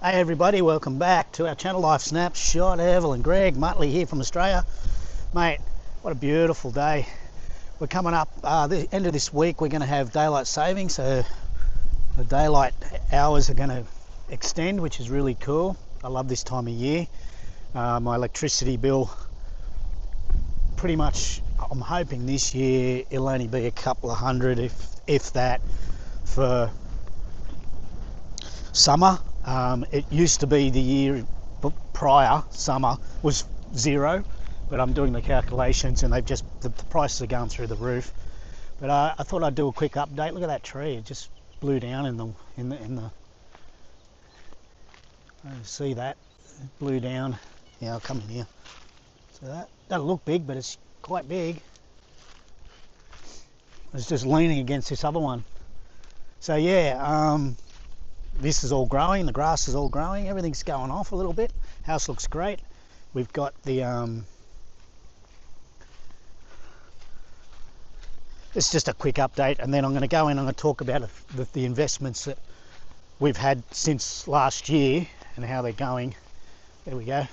Hey everybody, welcome back to our channel LifeSnapShot. Evelyn, Greg, Muttley here from Australia. Mate, what a beautiful day. We're coming up, the end of this week, we're going to have daylight saving, so the daylight hours are going to extend, which is really cool. I love this time of year. My electricity bill, pretty much, I'm hoping this year it'll only be a couple of hundred, if that, for summer. It used to be the year prior, summer was zero, but I'm doing the calculations and the prices are going through the roof. But I thought I'd do a quick update. Look at that tree, it just blew down in the see that? It blew down. Yeah, I'll come in here. So that doesn't look big, but it's quite big. It's just leaning against this other one. So yeah, this is all growing, the grass is all growing, everything's going off a little bit. House looks great. We've got the it's just a quick update, and then I'm going to go in and I'm going to talk about the investments that we've had since last year and how they're going. There we go.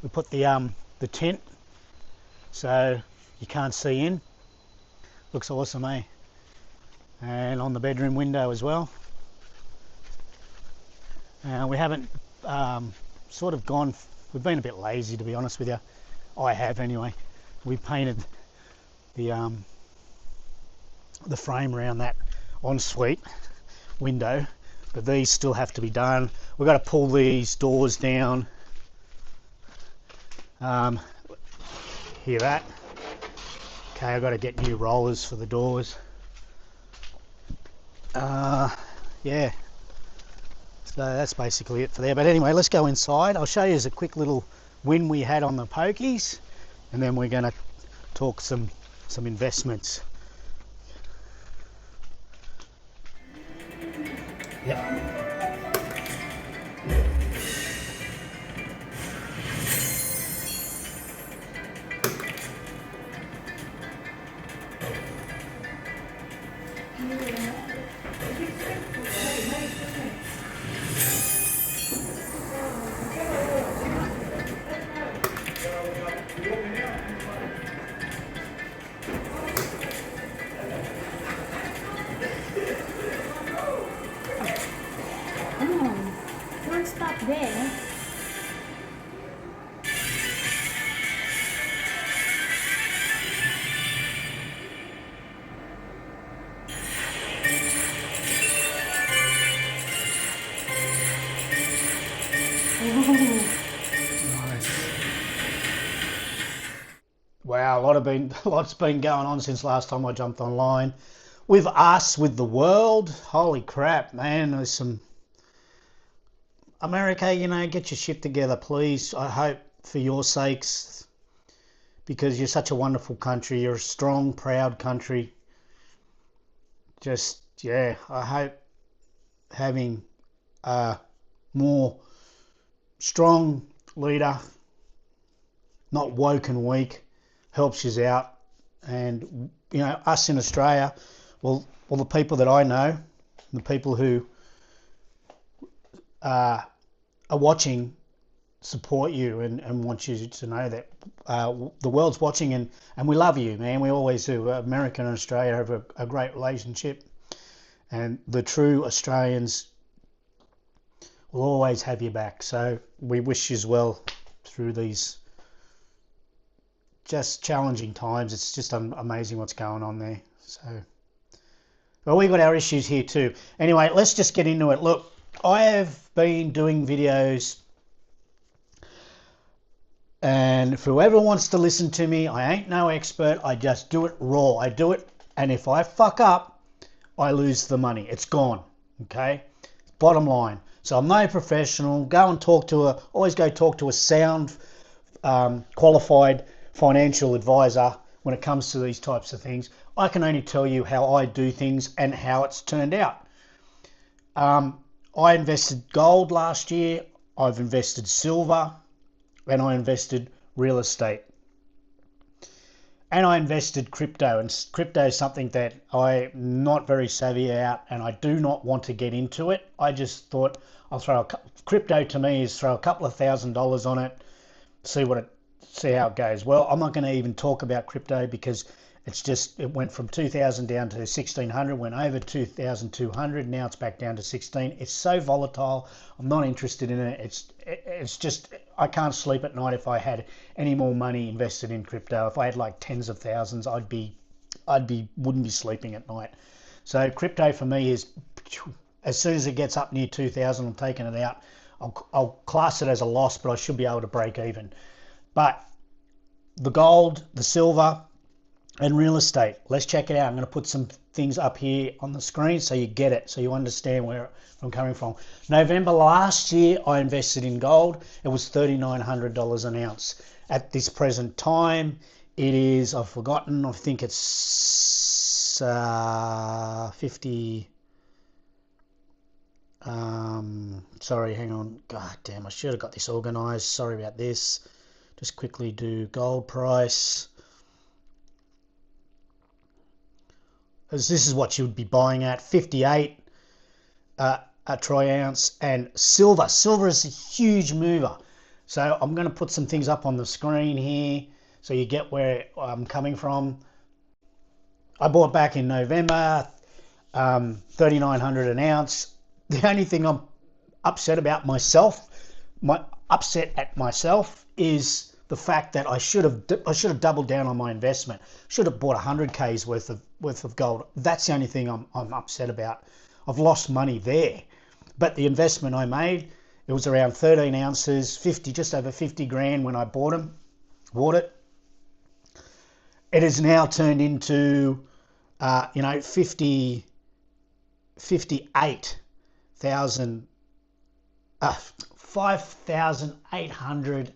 We put the tent so you can't see in. Looks awesome, eh? And on the bedroom window as well. We haven't sort of gone, we've been a bit lazy, to be honest with you. I have anyway. We painted the frame around that ensuite window, but these still have to be done. We've got to pull these doors down. Hear that? Okay, I've got to get new rollers for the doors. Yeah. So that's basically it for there. But anyway, let's go inside. I'll show you a quick little win we had on the pokies, and then we're going to talk some investments. Yep. Don't stop there. Nice. Wow, lots been going on since last time I jumped online. With us, with the world, holy crap, man, there's some... America, get your shit together, please. I hope for your sakes, because you're such a wonderful country. You're a strong, proud country. Just, yeah, I hope having a more strong leader, not woke and weak, helps you out. And, us in Australia, well, the people that I know, the people who are watching, support you and want you to know that the world's watching, and we love you, man. We always do. America and Australia have a great relationship, and the true Australians will always have your back. So we wish you well through these just challenging times. It's just amazing what's going on there. So, well, we got our issues here too. Anyway, let's just get into it. Look, I have been doing videos, and if whoever wants to listen to me, I ain't no expert. I just do it raw. I do it, and if I fuck up, I lose the money. It's gone. Okay, bottom line. So I'm no professional. Always go talk to a sound, qualified financial advisor when it comes to these types of things. I can only tell you how I do things and how it's turned out. I invested gold last year, I've invested silver, and I invested real estate. and I invested crypto, and crypto is something that I'm not very savvy out, and I do not want to get into it. I just thought I'll throw crypto to me is throw a couple of $1,000s on it, see how it goes. Well, I'm not going to even talk about crypto because it went from 2,000 down to 1,600, went over 2,200, now it's back down to 16. It's so volatile. I'm not interested in it. It's just, I can't sleep at night if I had any more money invested in crypto. If I had like tens of thousands, wouldn't be sleeping at night. So crypto for me is, as soon as it gets up near 2,000, I'm taking it out. I'll class it as a loss, but I should be able to break even. But the gold, the silver, and real estate, let's check it out. I'm going to put some things up here on the screen so you get it, so you understand where I'm coming from. November last year, I invested in gold. It was $3,900 an ounce. At this present time, it is, I've forgotten, I think it's 50. Sorry, hang on. God damn, I should have got this organized. Sorry about this. Just quickly do gold price. As this is what you would be buying at, 58 a troy ounce. And silver is a huge mover, so I'm going to put some things up on the screen here so you get where I'm coming from. I bought back in November, 3,900 an ounce. The only thing I'm upset at myself is the fact that I should have doubled down on my investment. Should have bought 100K's worth of gold. That's the only thing I'm upset about. I've lost money there. But the investment I made, it was around 13 ounces, just over 50 grand when I bought it. It has now turned into 58,000, 5,800.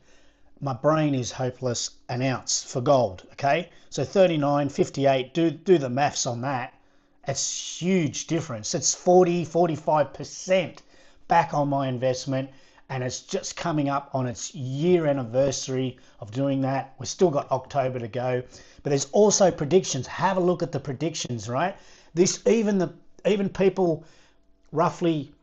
My brain is hopeless an ounce for gold. Okay, so 39, 58, do the maths on that. It's huge difference. It's 45% back on my investment, and it's just coming up on its year anniversary of doing that. We've still got October to go, but there's also predictions. Have a look at the predictions, right? Even people roughly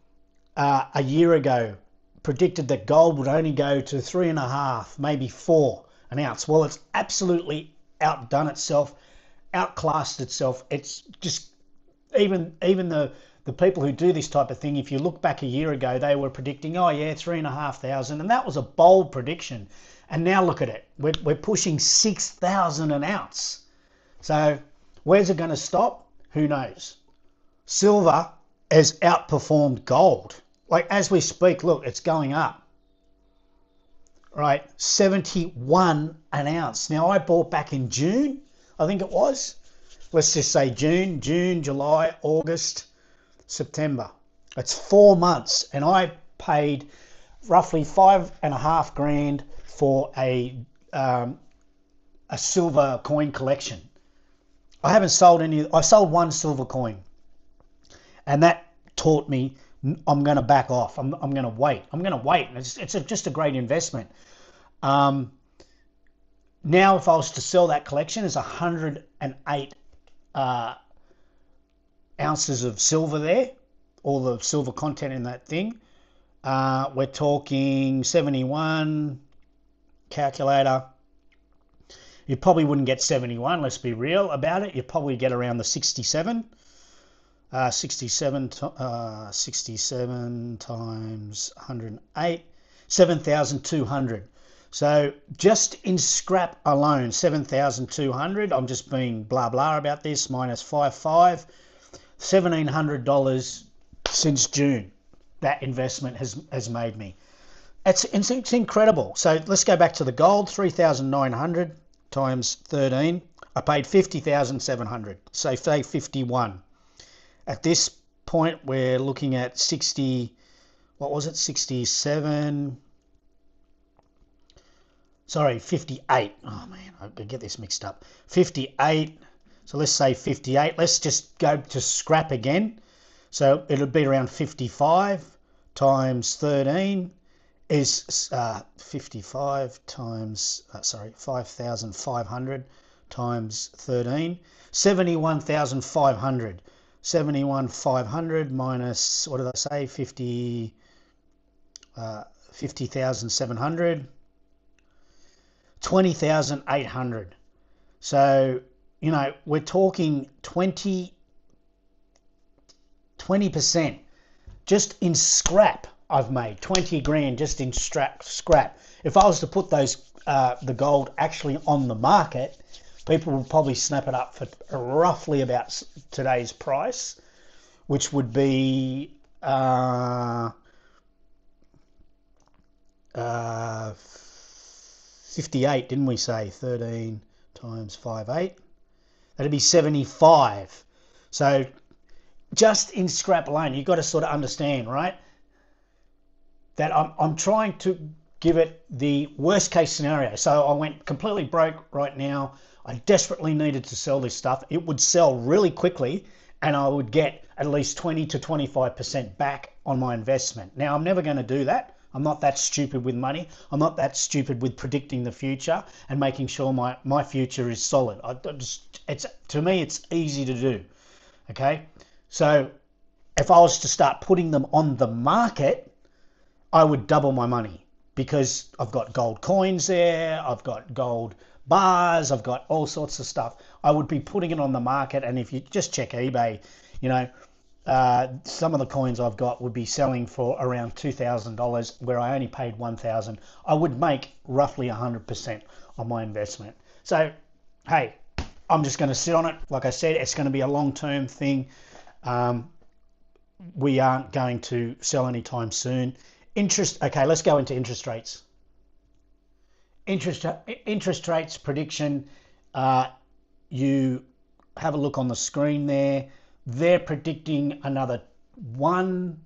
a year ago predicted that gold would only go to 3.5, maybe 4 an ounce. Well, it's absolutely outdone itself, outclassed itself. It's just even the people who do this type of thing, if you look back a year ago, they were predicting, 3,500, and that was a bold prediction. And now look at it, we're pushing 6,000 an ounce. So where's it going to stop? Who knows? Silver has outperformed gold. Like as we speak, look, it's going up. Right, 71 an ounce. Now I bought back in June, I think it was. Let's just say June, July, August, September. It's 4 months, and I paid roughly 5.5 grand for a silver coin collection. I haven't sold any. I sold one silver coin, and that taught me I'm going to back off. I'm going to wait. And it's just a great investment. Now, if I was to sell that collection, it's 108 ounces of silver there, all the silver content in that thing. We're talking 71 calculator. You probably wouldn't get 71, let's be real about it. You'd probably get around the 67. 67 times 108, 7,200. So just in scrap alone, 7,200. I'm just being blah blah about this. Minus 55, $1,700 since June. That investment has made me. It's incredible. So let's go back to the gold. 3,900 times 13. I paid 50,700. So say 51. At this point, we're looking at 60, what was it, 67, sorry, 58. Oh, man, I could get this mixed up. 58, so let's say 58. Let's just go to scrap again. So it'll be around 55 times 13 is 55 times, 5,500 times 13, 71,500. 71,500 minus, what did I say, 50,700, 20,800. So, you know, we're talking 20% just in scrap. I've made 20 grand just in scrap. If I was to put those the gold actually on the market, people would probably snap it up for roughly about today's price, which would be 58, didn't we say? 13 times 5, 8. That'd be 75. So just in scrap alone, you've got to sort of understand, right, that I'm trying to give it the worst case scenario. So I went completely broke right now. I desperately needed to sell this stuff. It would sell really quickly and I would get at least 20 to 25% back on my investment. Now, I'm never going to do that. I'm not that stupid with money. I'm not that stupid with predicting the future and making sure my future is solid. To me, it's easy to do. Okay. So if I was to start putting them on the market, I would double my money because I've got gold coins there. I've got gold bars. I've got all sorts of stuff. I would be putting it on the market. And if you just check eBay, you know, some of the coins I've got would be selling for around $2,000 where I only paid $1,000. I would make roughly 100% on my investment. So, hey, I'm just going to sit on it. Like I said, it's going to be a long-term thing. We aren't going to sell anytime soon. Okay, let's go into interest rates. Interest rates prediction. You have a look on the screen there. They're predicting another 1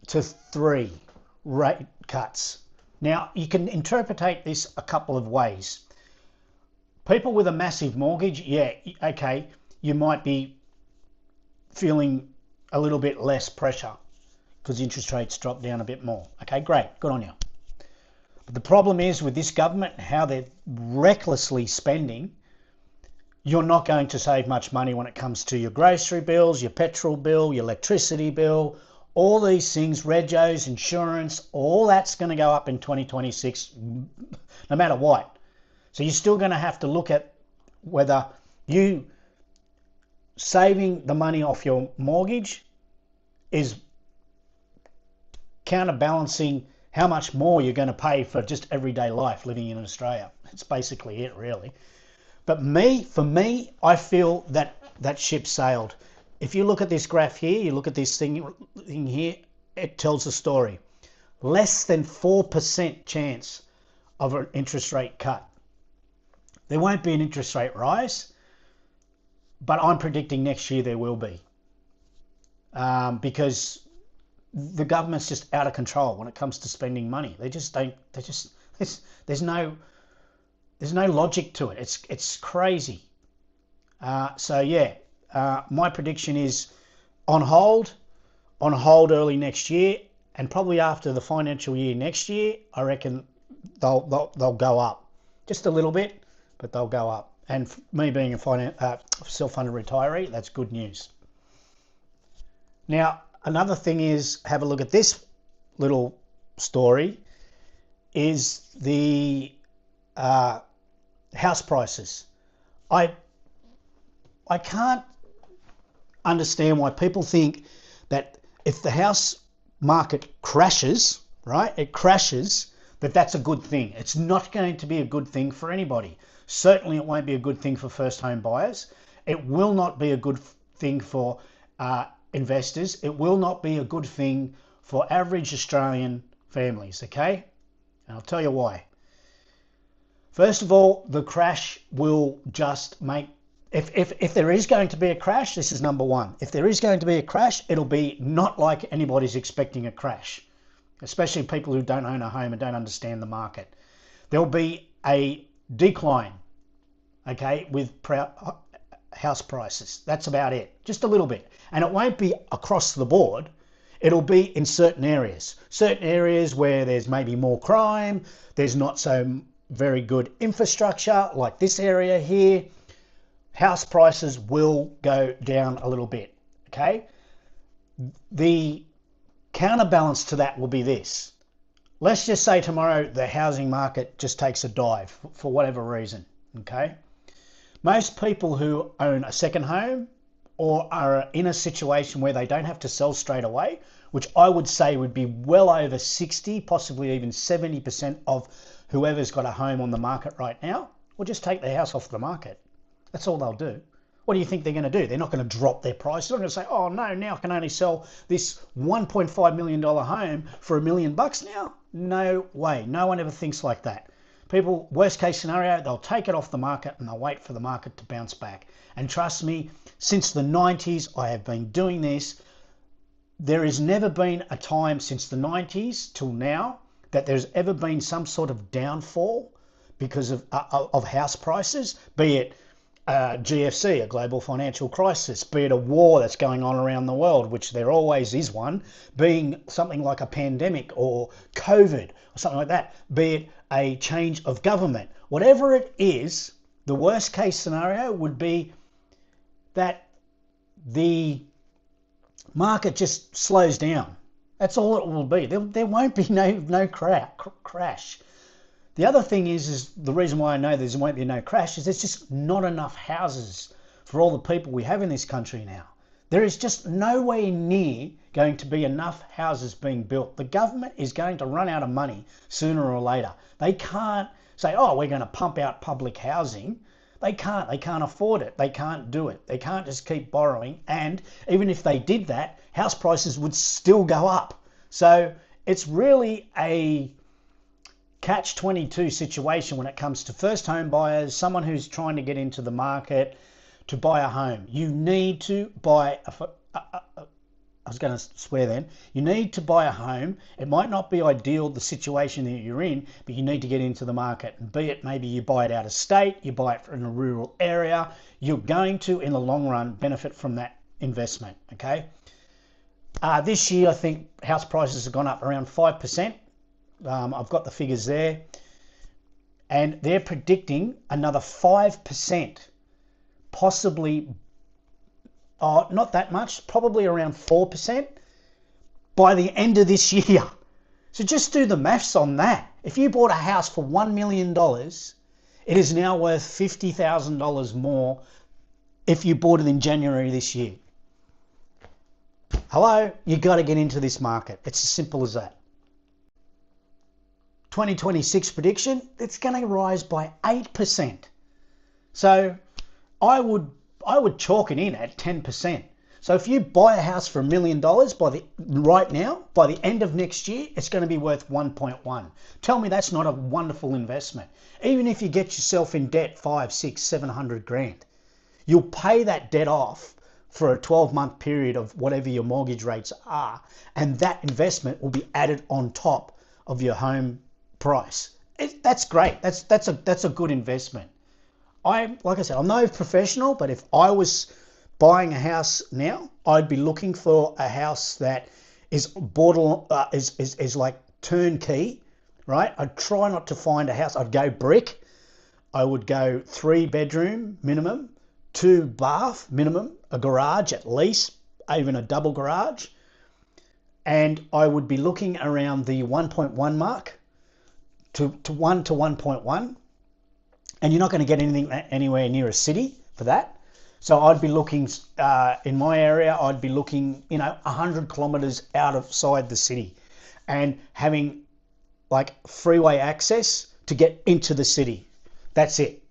to 3 rate cuts. Now, you can interpret this a couple of ways. People with a massive mortgage, yeah, okay, you might be feeling a little bit less pressure because interest rates drop down a bit more. Okay, great, good on you. But the problem is with this government, how they're recklessly spending, you're not going to save much money when it comes to your grocery bills, your petrol bill, your electricity bill, all these things, regos, insurance, all that's going to go up in 2026 no matter what. So you're still going to have to look at whether you saving the money off your mortgage is counterbalancing how much more you're going to pay for just everyday life living in Australia. That's basically it, really. But for me, I feel that ship sailed. If you look at this graph here, you look at this thing here, it tells a story. Less than 4% chance of an interest rate cut. There won't be an interest rate rise, but I'm predicting next year there will be. Because the government's just out of control when it comes to spending money. There's no logic to it. It's crazy. So yeah, my prediction is on hold early next year, and probably after the financial year next year, I reckon they'll go up just a little bit, but they'll go up. And me being a self-funded retiree, that's good news. Now, another thing is, have a look at this little story, is the house prices. I can't understand why people think that if the house market crashes, right, it crashes, that's a good thing. It's not going to be a good thing for anybody. Certainly it won't be a good thing for first home buyers. It will not be a good thing for investors. It will not be a good thing for average Australian families, okay? And I'll tell you why. First of all, the crash will just make, if there is going to be a crash, this is number one. If there is going to be a crash, it'll be not like anybody's expecting a crash, especially people who don't own a home and don't understand the market. There'll be a decline, okay, with house prices. That's about it, just a little bit. And it won't be across the board. It'll be in certain areas where there's maybe more crime, there's not so very good infrastructure like this area here, house prices will go down a little bit, okay? The counterbalance to that will be this. Let's just say tomorrow the housing market just takes a dive for whatever reason, okay? Most people who own a second home or are in a situation where they don't have to sell straight away, which I would say would be well over 60, possibly even 70% of whoever's got a home on the market right now, will just take their house off the market. That's all they'll do. What do you think they're going to do? They're not going to drop their price. They're not going to say, oh no, now I can only sell this $1.5 million home for $1 million now. No way. No one ever thinks like that. People, worst case scenario, they'll take it off the market and they'll wait for the market to bounce back. And trust me, since the 90s, I have been doing this. There has never been a time since the 90s till now that there's ever been some sort of downfall because of house prices, be it GFC, a global financial crisis, be it a war that's going on around the world, which there always is one, being something like a pandemic or COVID or something like that, be it a change of government. Whatever it is, the worst case scenario would be that the market just slows down. That's all it will be. There won't be no crash. The other thing is the reason why I know there won't be no crash is there's just not enough houses for all the people we have in this country now. There is just nowhere near going to be enough houses being built. The government is going to run out of money sooner or later. They can't say, oh, we're going to pump out public housing. They can't afford it. They can't do it. They can't just keep borrowing. And even if they did that, house prices would still go up. So it's really a catch-22 situation when it comes to first home buyers, someone who's trying to get into the market to buy a home. You need to buy I was going to swear then. You need to buy a home. It might not be ideal, the situation that you're in, but you need to get into the market. And be it maybe you buy it out of state, you buy it in a rural area, you're going to, in the long run, benefit from that investment, okay? This year, I think house prices have gone up around 5%. I've got the figures there. And they're predicting another 5%, possibly not that much, probably around 4% by the end of this year. So just do the maths on that. If you bought a house for $1 million, it is now worth $50,000 more if you bought it in January this year. Hello, you got to get into this market. It's as simple as that. 2026 prediction, it's going to rise by 8%. So I would chalk it in at 10%. So if you buy a house for $1 million right now, by the end of next year, it's going to be worth 1.1. Tell me that's not a wonderful investment. Even if you get yourself in debt 500, 600, 700 grand, you'll pay that debt off for a 12-month period of whatever your mortgage rates are, and that investment will be added on top of your home price. That's great. That's a good investment. Like I said, I'm no professional, but if I was buying a house now, I'd be looking for a house that is is like turnkey, right? I'd try not to find a house. I'd go brick. I would go 3-bedroom minimum, 2-bath minimum, a garage at least, even a double garage. And I would be looking around the 1.1 mark to 1.1. And you're not going to get anything anywhere near a city for that. So I'd be looking, in my area, I'd be looking, 100 kilometers outside the city and having like freeway access to get into the city. That's it.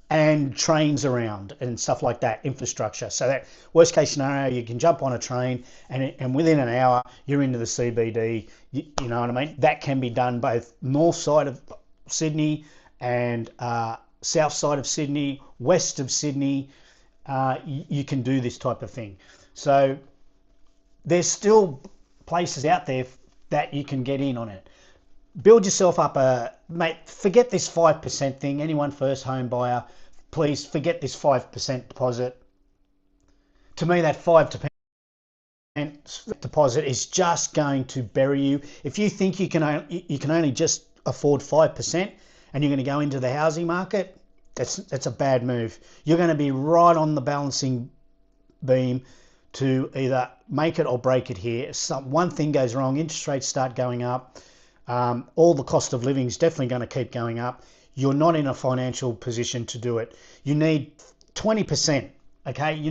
And trains around and stuff like that, infrastructure. So that worst case scenario, you can jump on a train and within an hour, you're into the CBD. You know what I mean? That can be done both north side of Sydney and south side of Sydney, west of Sydney. You can do this type of thing. So there's still places out there that you can get in on it. Build yourself up mate, forget this 5% thing. Anyone first home buyer, please forget this 5% deposit. To me, that 5% deposit is just going to bury you. If you think you can only just afford 5%, and you're going to go into the housing market, that's a bad move. You're going to be right on the balancing beam to either make it or break it here. One thing goes wrong, interest rates start going up, all the cost of living is definitely going to keep going up. You're not in a financial position to do it. You need 20%, okay? You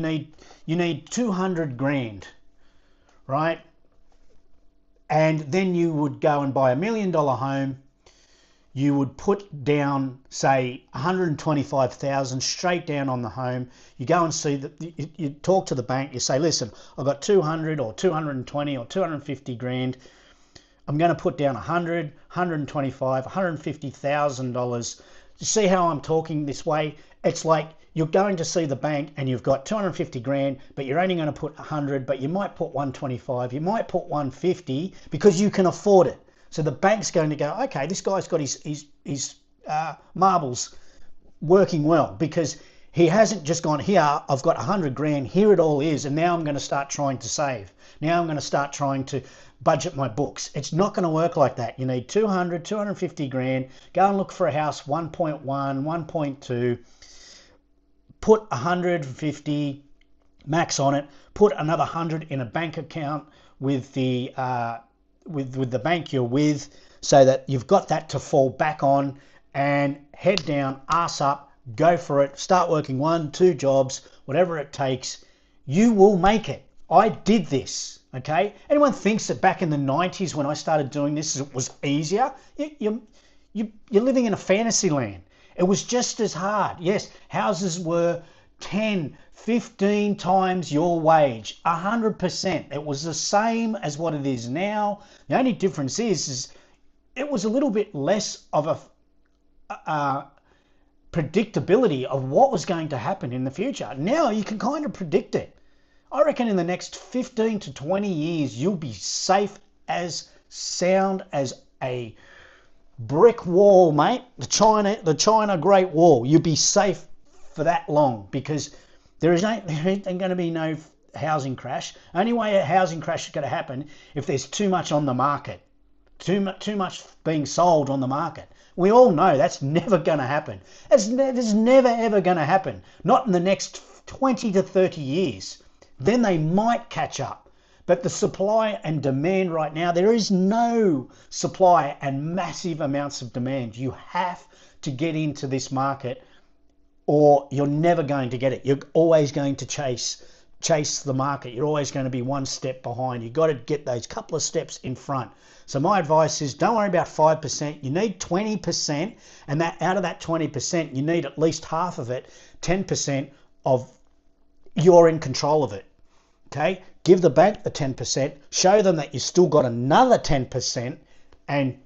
need 200 grand, right? And then you would go and buy $1 million home. You would put down, say, 125,000 straight down on the home. You go and see that, you talk to the bank, you say, listen, I've got 200 or 220 or 250 grand. I'm going to put down 100, 125, $150,000. You see how I'm talking this way? It's like you're going to see the bank and you've got 250 grand, but you're only going to put 100, but you might put 125, you might put 150 because you can afford it. So the bank's going to go, okay, this guy's got his marbles working well, because he hasn't just gone, here, I've got 100 grand, here it all is, and now I'm going to start trying to save. Now I'm going to start trying to budget my books. It's not going to work like that. You need 200, 250 grand, go and look for a house, 1.1, 1.2, put 150 max on it, put another 100 in a bank account with the with the bank you're with, so that you've got that to fall back on, and head down, ass up, go for it, start working 1, 2 jobs, whatever it takes. You will make it. I did this, okay? Anyone thinks that back in the 90s when I started doing this it was easier? You're living in a fantasy land. It was just as hard. Yes, houses were 10, 15 times your wage, 100%. It was the same as what it is now. The only difference is it was a little bit less of a predictability of what was going to happen in the future. Now you can kind of predict it. I reckon in the next 15 to 20 years, you'll be safe as sound as a brick wall, mate. The China Great Wall. You'll be safe for that long, because there ain't going to be no housing crash. Only way a housing crash is going to happen if there's too much on the market, too much being sold on the market. We all know that's never going to happen. It's never ever going to happen. Not in the next 20 to 30 years. Then they might catch up. But the supply and demand right now, there is no supply and massive amounts of demand. You have to get into this market, or you're never going to get it. You're always going to chase the market. You're always going to be one step behind. You've got to get those couple of steps in front. So my advice is, don't worry about 5%. You need 20%, and that out of that 20%, you need at least half of it, 10% of you're in control of it. Okay, give the bank the 10%, show them that you still got another 10%, and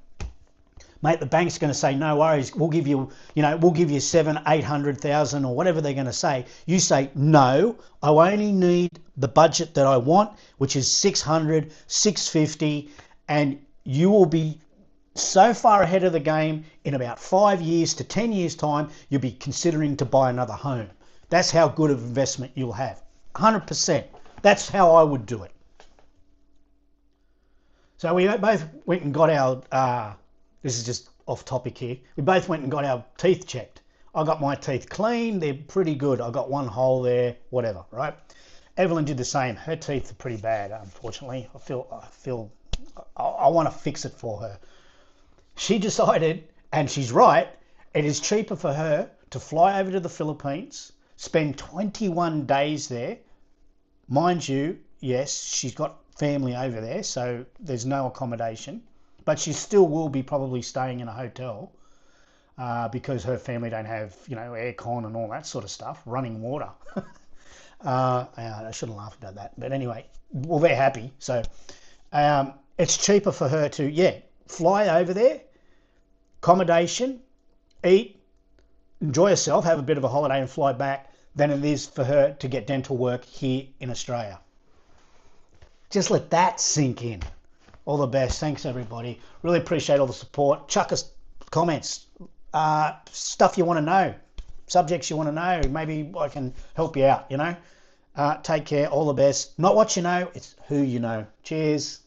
mate, the bank's going to say, no worries, we'll give you, we'll give you 700,000-800,000 or whatever they're going to say. You say, no, I only need the budget that I want, which is 600, 650, and you will be so far ahead of the game. In about 5 years to 10 years time, you'll be considering to buy another home. That's how good of investment you'll have. 100%. That's how I would do it. So we both went and got our, this is just off topic here, we both went and got our teeth checked. I got my teeth clean, they're pretty good. I got one hole there, whatever, right? Evelyn did the same. Her teeth are pretty bad, unfortunately. I want to fix it for her. She decided, and she's right, it is cheaper for her to fly over to the Philippines, spend 21 days there. Mind you, yes, she's got family over there, so there's no accommodation, but she still will be probably staying in a hotel because her family don't have, aircon and all that sort of stuff, running water. I shouldn't laugh about that, but anyway, well, they're happy. So it's cheaper for her to, fly over there, accommodation, eat, enjoy herself, have a bit of a holiday and fly back, than it is for her to get dental work here in Australia. Just let that sink in. All the best. Thanks, everybody. Really appreciate all the support. Chuck us comments, stuff you want to know, subjects you want to know. Maybe I can help you out, Take care. All the best. Not what you know, it's who you know. Cheers.